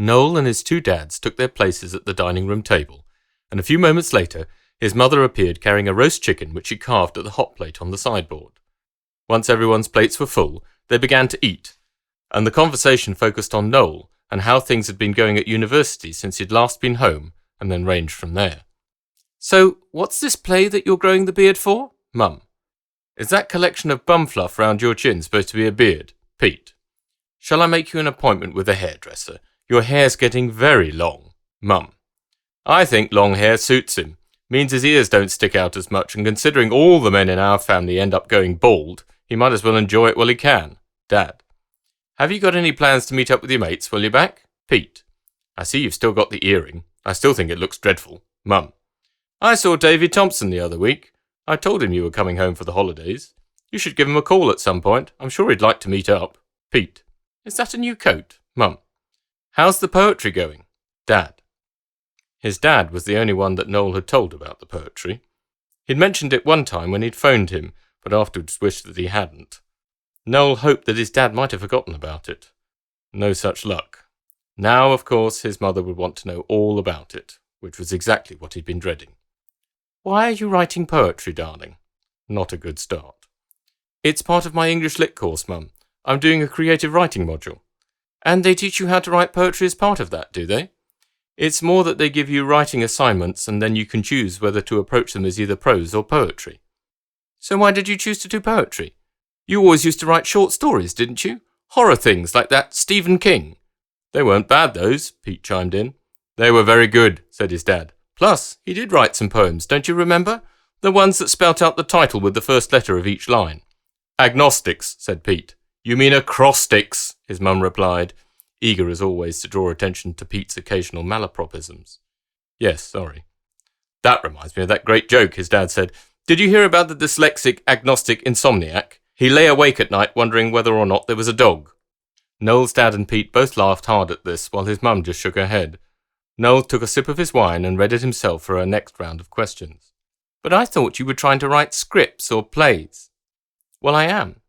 Noel and his two dads took their places at the dining room table, and a few moments later his mother appeared carrying a roast chicken which she carved at the hot plate on the sideboard. Once everyone's plates were full, they began to eat, and the conversation focused on Noel and how things had been going at university since he'd last been home, and then ranged from there. "So, what's this play that you're growing the beard for, Mum?" "Is that collection of bum fluff round your chin supposed to be a beard, Pete?" "Shall I make you an appointment with a hairdresser? Your hair's getting very long, Mum." "I think long hair suits him. Means his ears don't stick out as much, and considering all the men in our family end up going bald, he might as well enjoy it while he can, Dad." "Have you got any plans to meet up with your mates while you're back, Pete?" "I see you've still got the earring. I still think it looks dreadful, Mum." "I saw Davy Thompson the other week. I told him you were coming home for the holidays. You should give him a call at some point. I'm sure he'd like to meet up, Pete." "Is that a new coat, Mum?" "How's the poetry going, Dad?" His dad was the only one that Noel had told about the poetry. He'd mentioned it one time when he'd phoned him, but afterwards wished that he hadn't. Noel hoped that his dad might have forgotten about it. No such luck. Now, of course, his mother would want to know all about it, which was exactly what he'd been dreading. "Why are you writing poetry, darling?" Not a good start. "It's part of my English Lit course, Mum. I'm doing a creative writing module." "And they teach you how to write poetry as part of that, do they?" "It's more that they give you writing assignments and then you can choose whether to approach them as either prose or poetry." "So why did you choose to do poetry? You always used to write short stories, didn't you? Horror things like that Stephen King." "They weren't bad, those," Pete chimed in. "They were very good," said his dad. "Plus, he did write some poems, don't you remember? The ones that spelt out the title with the first letter of each line." "Agnostics," said Pete. "You mean acrostics," his mum replied, eager as always to draw attention to Pete's occasional malapropisms. "Yes, sorry." "That reminds me of that great joke," his dad said. "Did you hear about the dyslexic agnostic insomniac? He lay awake at night wondering whether or not there was a dog." Noel's dad and Pete both laughed hard at this, while his mum just shook her head. Noel took a sip of his wine and readied himself for her next round of questions. "But I thought you were trying to write scripts or plays." "Well, I am.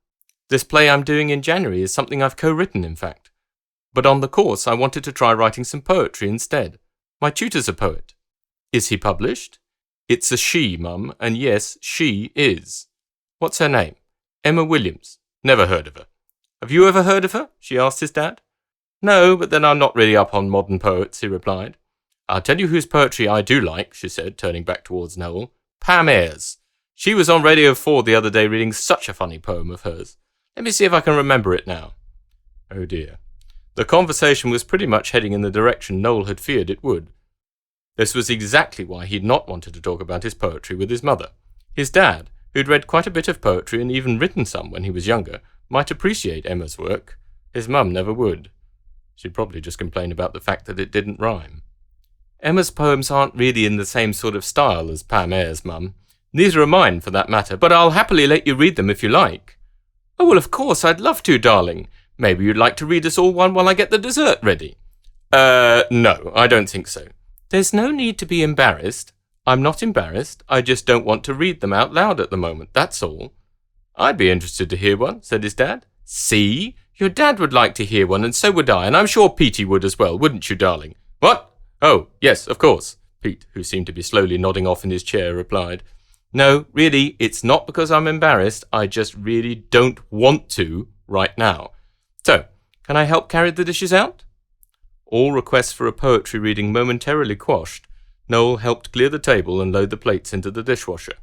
This play I'm doing in January is something I've co-written, in fact. But on the course, I wanted to try writing some poetry instead. My tutor's a poet." "Is he published?" "It's a she, Mum, and yes, she is." "What's her name?" "Emma Williams." "Never heard of her." "Have you ever heard of her?" she asked his dad. "No, but then I'm not really up on modern poets," he replied. "I'll tell you whose poetry I do like," she said, turning back towards Noel. "Pam Ayres. She was on Radio 4 the other day reading such a funny poem of hers. Let me see if I can remember it now." Oh dear. The conversation was pretty much heading in the direction Noel had feared it would. This was exactly why he'd not wanted to talk about his poetry with his mother. His dad, who'd read quite a bit of poetry and even written some when he was younger, might appreciate Emma's work. His mum never would. She'd probably just complain about the fact that it didn't rhyme. "Emma's poems aren't really in the same sort of style as Pam Ayres, Mum. Neither are mine, for that matter, but I'll happily let you read them if you like." "Oh, well, of course, I'd love to, darling. Maybe you'd like to read us all one while I get the dessert ready." No, I don't think so." "There's no need to be embarrassed." "I'm not embarrassed. I just don't want to read them out loud at the moment, that's all." "I'd be interested to hear one," said his dad. "See? Your dad would like to hear one, and so would I, and I'm sure Petey would as well, wouldn't you, darling?" "What? Oh, yes, of course," Pete, who seemed to be slowly nodding off in his chair, replied. "No, really, it's not because I'm embarrassed. I just really don't want to right now. So, can I help carry the dishes out?" All requests for a poetry reading momentarily quashed, Noel helped clear the table and load the plates into the dishwasher.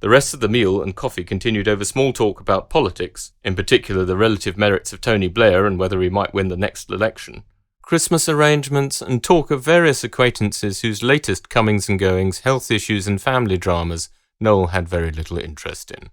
The rest of the meal and coffee continued over small talk about politics, in particular the relative merits of Tony Blair and whether he might win the next election, Christmas arrangements, and talk of various acquaintances whose latest comings and goings, health issues and family dramas Noel had very little interest in.